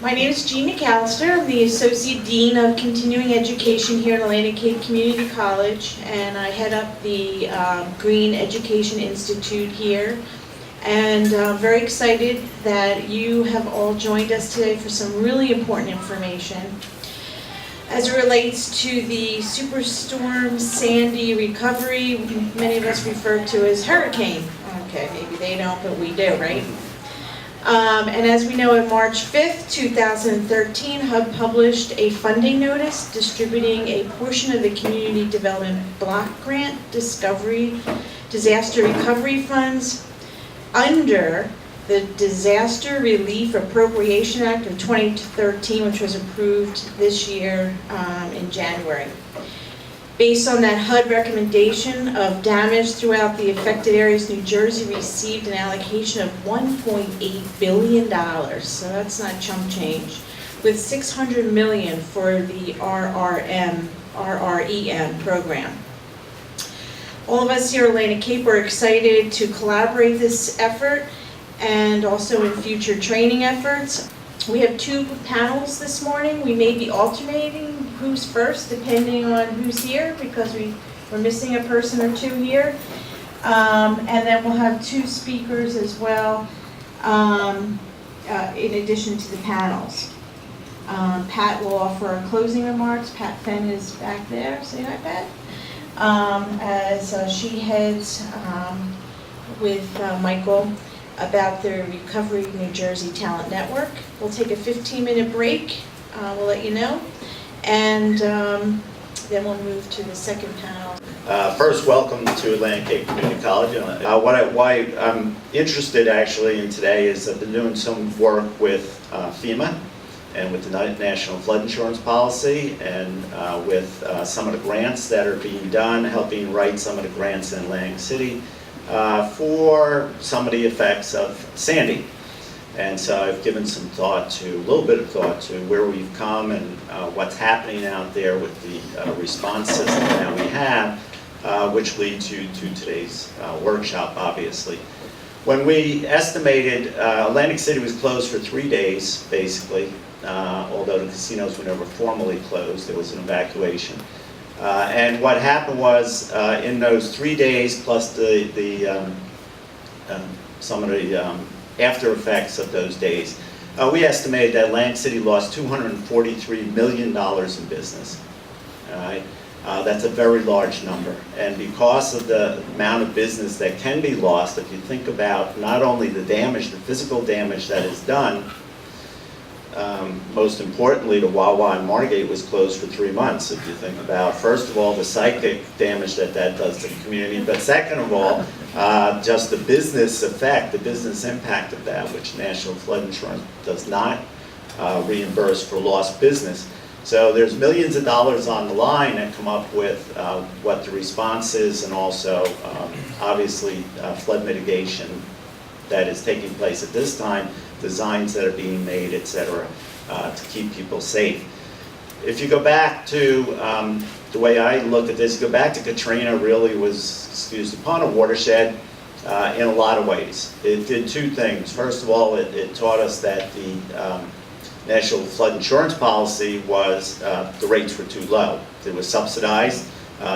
My name is Jean McAlister. I'm the Associate Dean of Continuing Education here at Atlantic Cape Community College, and I head up the Green Education Institute here. And I'm very excited that you have all joined us today for some really important information as it relates to the Superstorm Sandy recovery. Many of us refer to as hurricane. Okay, maybe they don't, but we do, right? And as we know, on March 5th, 2013, HUB published a funding notice distributing a portion of the Community Development Block Grant Disaster Recovery Funds under the Disaster Relief Appropriation Act of 2013, which was approved this year in January. Based on that HUD recommendation of damage throughout the affected areas, New Jersey received an allocation of $1.8 billion, so that's not chump change, with $600 million for the RREM program. All of us here at Atlantic Cape are excited to collaborate this effort and also in future training efforts. We have two panels this morning. We may be alternating who's first depending on who's here because we're missing a person or two here. And then we'll have two speakers as well in addition to the panels. Pat will offer closing remarks. Pat Fenn is back there. Say hi, Pat. As she heads with Michael about the Recovery New Jersey Talent Network. We'll take a 15-minute break, we'll let you know, and then we'll move to the second panel. First, welcome to Atlantic Cape Community College. Why I'm interested actually in today is I've been doing some work with FEMA and with the National Flood Insurance Policy and with some of the grants that are being done, helping write some of the grants in Atlantic City for some of the effects of Sandy. And so I've given some thought to, a little bit of thought to where we've come and what's happening out there with the response system that we have, which leads you to today's workshop, obviously. When we estimated, Atlantic City was closed for 3 days, basically, although the casinos were never formally closed, there was an evacuation. And what happened was, in those 3 days, plus some of the after effects of those days, we estimated that Atlantic City lost $243 million in business. All right? That's a very large number. And because of the amount of business that can be lost, if you think about not only the damage, the physical damage that is done, most importantly, the Wawa in Margate was closed for 3 months. If you think about, first of all, the psychic damage that does to the community, but second of all, just the business effect, the business impact of that, which National Flood Insurance does not reimburse for lost business. So there's millions of dollars on the line that come up with what the response is, and also, obviously, flood mitigation that is taking place at this time, designs that are being made, etc., to keep people safe. If you go back to the way I look at this, go back to Katrina, really was excused upon a watershed in a lot of ways. It did two things. First of all, it taught us that the National Flood Insurance Policy was, the rates were too low. They were subsidized.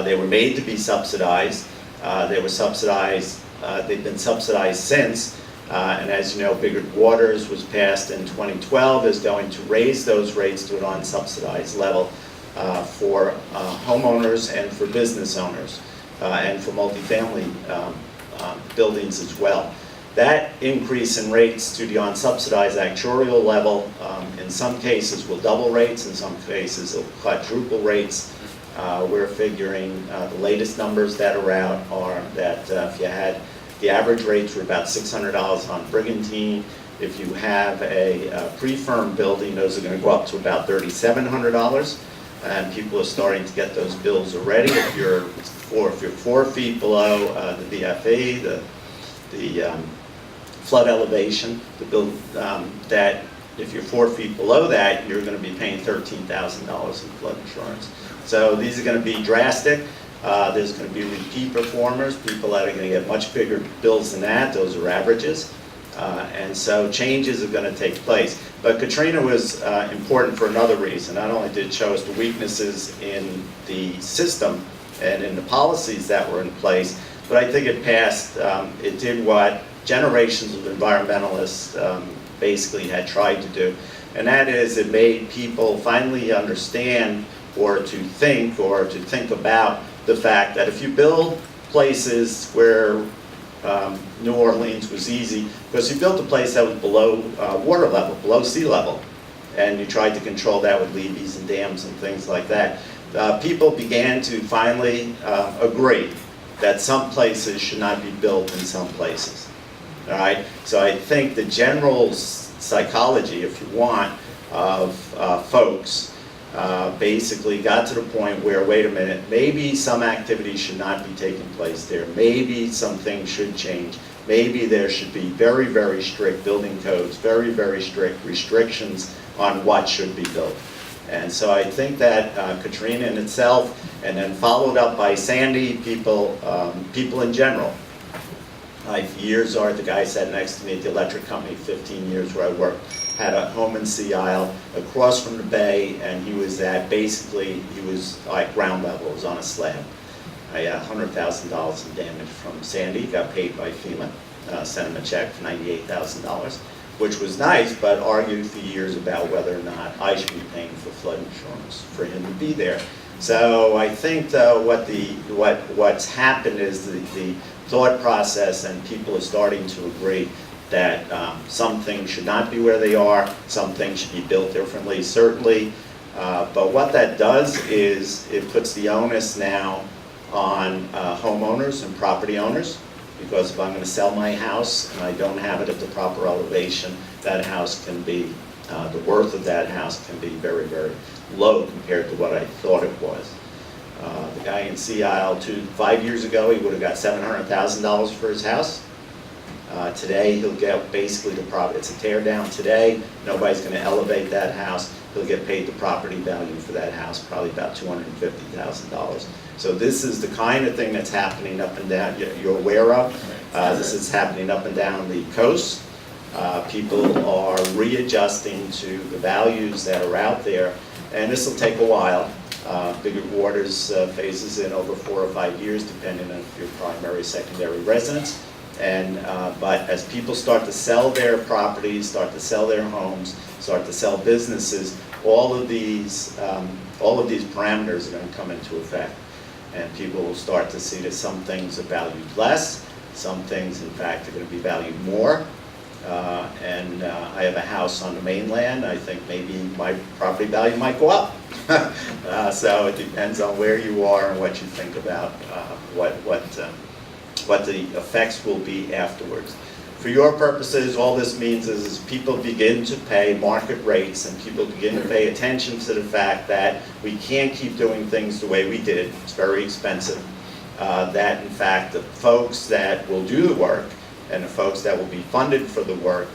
They were made to be subsidized. They were subsidized. They've been subsidized since. And as you know, Bigger Waters was passed in 2012, is going to raise those rates to an unsubsidized level for homeowners and for business owners and for multifamily buildings as well. That increase in rates to the unsubsidized actuarial level, in some cases will double rates, in some cases it will quadruple rates. We're figuring the latest numbers that are out are that if you had the average rates were about $600 on Brigantine. If you have a pre-firm building, those are going to go up to about $3,700, and people are starting to get those bills already. If you're 4 feet below the BFE, the flood elevation, the bill that if you're 4 feet below that, you're going to be paying $13,000 in flood insurance. So these are going to be drastic. There's going to be repeat performers, people that are going to get much bigger bills than that. Those are averages. And so changes are going to take place. But Katrina was important for another reason. Not only did it show us the weaknesses in the system and in the policies that were in place, but I think it did what generations of environmentalists basically had tried to do. And that is, it made people finally understand or to think about the fact that if you build places where New Orleans was easy, because you built a place that was below water level, below sea level, and you tried to control that with levees and dams and things like that. People began to finally agree that some places should not be built in some places. All right? So I think the general psychology, if you want, of folks basically got to the point where, wait a minute, maybe some activities should not be taking place there. Maybe some things should change. Maybe there should be very, very strict building codes, very, very strict restrictions on what should be built. And so I think that Katrina in itself, and then followed up by Sandy, people in general. The guy sat next to me at the electric company, 15 years where I worked, had a home in Sea Isle across from the bay, and he was like ground level, it was on a slab. I had $100,000 in damage from Sandy, got paid by FEMA, sent him a check for $98,000, which was nice, but argued for years about whether or not I should be paying for flood insurance for him to be there. So I think what's happened is the thought process, and people are starting to agree that some things should not be where they are, some things should be built differently, certainly. But what that does is it puts the onus now on homeowners and property owners, because if I'm going to sell my house and I don't have it at the proper elevation, that house can be, the worth of that house can be very, very low compared to what I thought it was. The guy in Sea Isle 5 years ago, he would have got $700,000 for his house. Today, he'll get basically the property. It's a tear down today. Nobody's going to elevate that house. He'll get paid the property value for that house, probably about $250,000. So this is the kind of thing that's happening up and down, you're aware of. This is happening up and down the coast. People are readjusting to the values that are out there, and this will take a while. Bigger Waters phases in over 4 or 5 years, depending on your primary, secondary residence. But as people start to sell their properties, start to sell their homes, start to sell businesses, all of these parameters are going to come into effect. And people will start to see that some things are valued less, some things, in fact, are going to be valued more. I have a house on the mainland. I think maybe my property value might go up. So it depends on where you are and what you think about what the effects will be afterwards. For your purposes, all this means is people begin to pay market rates, and people begin to pay attention to the fact that we can't keep doing things the way we did. It's very expensive. That in fact the folks that will do the work and the folks that will be funded for the work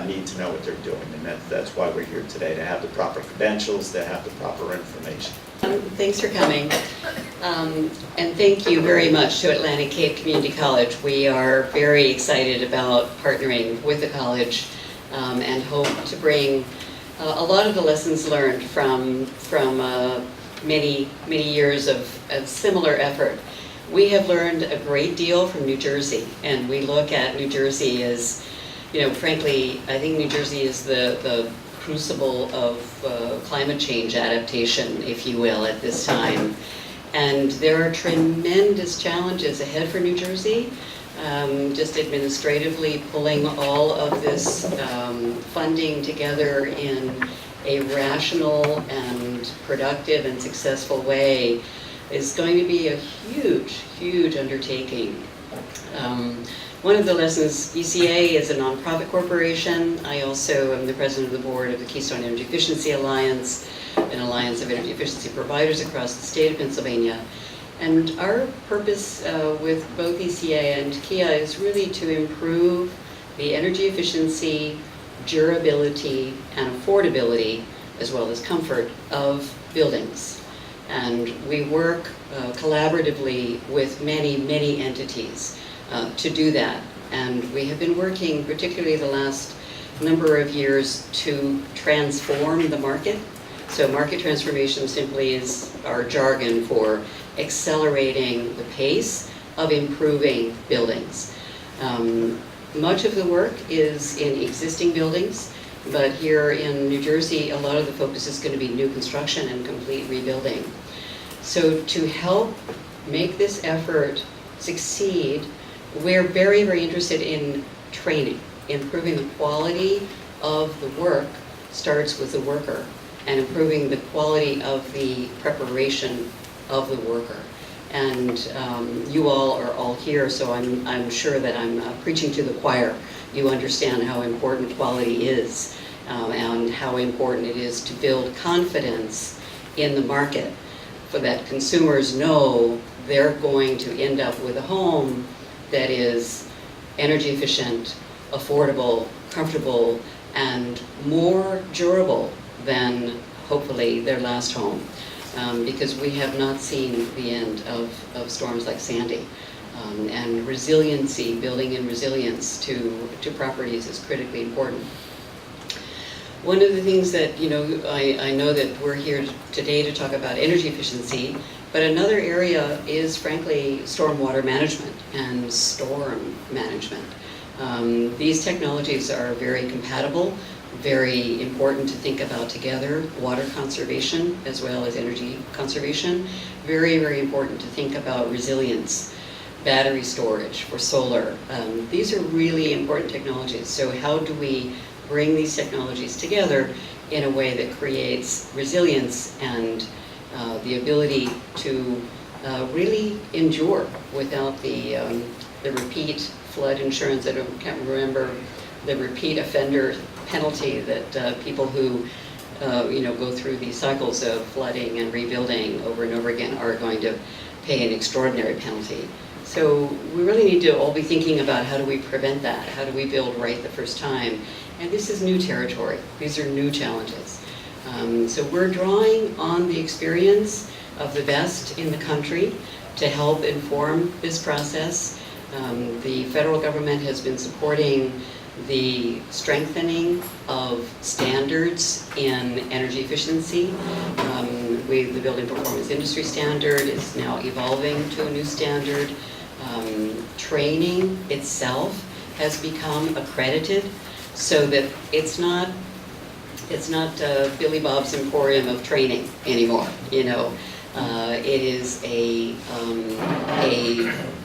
need to know what they're doing, and that's why we're here today, to have the proper credentials, to have the proper information. Thanks for coming, and thank you very much to Atlantic Cape Community College. We are very excited about partnering with the college and hope to bring a lot of the lessons learned from many years of similar effort. We have learned a great deal from New Jersey, and we look at New Jersey as, frankly, I think New Jersey is the crucible of climate change adaptation, if you will, at this time. And there are tremendous challenges ahead for New Jersey, just administratively pulling all of this funding together in a rational and productive and successful way is going to be a huge undertaking. One of the lessons, ECA is a nonprofit corporation. I also am the president of the board of the Keystone Energy Efficiency Alliance, an alliance of energy efficiency providers across the state of Pennsylvania. And our purpose with both ECA and KIA is really to improve the energy efficiency, durability, and affordability, as well as comfort of buildings. And we work collaboratively with many entities to do that. And we have been working, particularly the last number of years, to transform the market. So market transformation simply is our jargon for accelerating the pace of improving buildings. Much of the work is in existing buildings, but here in New Jersey, a lot of the focus is going to be new construction and complete rebuilding. So to help make this effort succeed, we're very, very interested in training. Improving the quality of the work starts with the worker, and improving the quality of the preparation of the worker. And you all are all here, so I'm sure that I'm preaching to the choir. You understand how important quality is, and how important it is to build confidence in the market, so that consumers know they're going to end up with a home that is energy efficient, affordable, comfortable, and more durable than hopefully their last home. Because we have not seen the end of storms like Sandy. And resiliency, building in resilience to properties is critically important. One of the things that, I know that we're here today to talk about energy efficiency, but another area is frankly stormwater management and storm management. These technologies are very compatible, very important to think about together. Water conservation as well as energy conservation. Very, very important to think about resilience, battery storage for solar. These are really important technologies. So how do we bring these technologies together in a way that creates resilience and the ability to really endure without the repeat flood insurance? I can't remember the repeat offender penalty that people who go through these cycles of flooding and rebuilding over and over again are going to pay an extraordinary penalty. So we really need to all be thinking about how do we prevent that? How do we build right the first time? And this is new territory. These are new challenges. So we're drawing on the experience of the best in the country to help inform this process. The federal government has been supporting the strengthening of standards in energy efficiency. The Building Performance Industry Standard is now evolving to a new standard. Training itself has become accredited so that it's not Billy Bob's Emporium of training anymore. It is an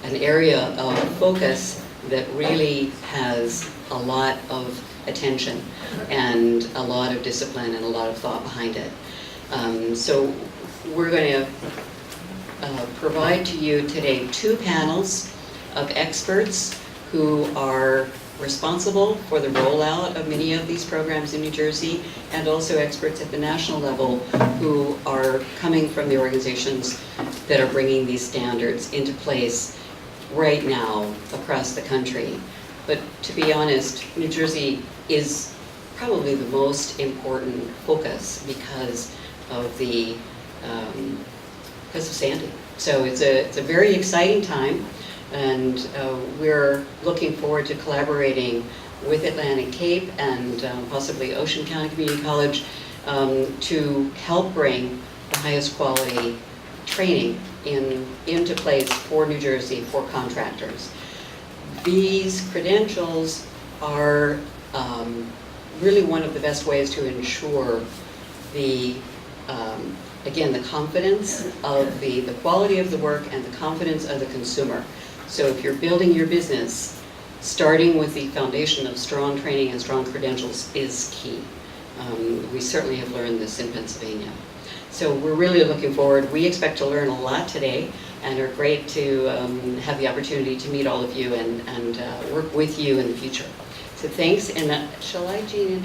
area of focus that really has a lot of attention and a lot of discipline and a lot of thought behind it. So we're going to provide to you today 2 panels of experts who are responsible for the rollout of many of these programs in New Jersey, and also experts at the national level who are coming from the organizations that are bringing these standards into place right now across the country. But to be honest, New Jersey is probably the most important focus because of Sandy. So it's a very exciting time, and we're looking forward to collaborating with Atlantic Cape and possibly Ocean County Community College to help bring the highest quality training into place for New Jersey for contractors. These credentials are really one of the best ways to ensure again, the confidence of the quality of the work and the confidence of the consumer. So if you're building your business, starting with the foundation of strong training and strong credentials is key. We certainly have learned this in Pennsylvania. So we're really looking forward. We expect to learn a lot today and are great to have the opportunity to meet all of you and work with you in the future. So thanks, and shall I, Jean, introduce?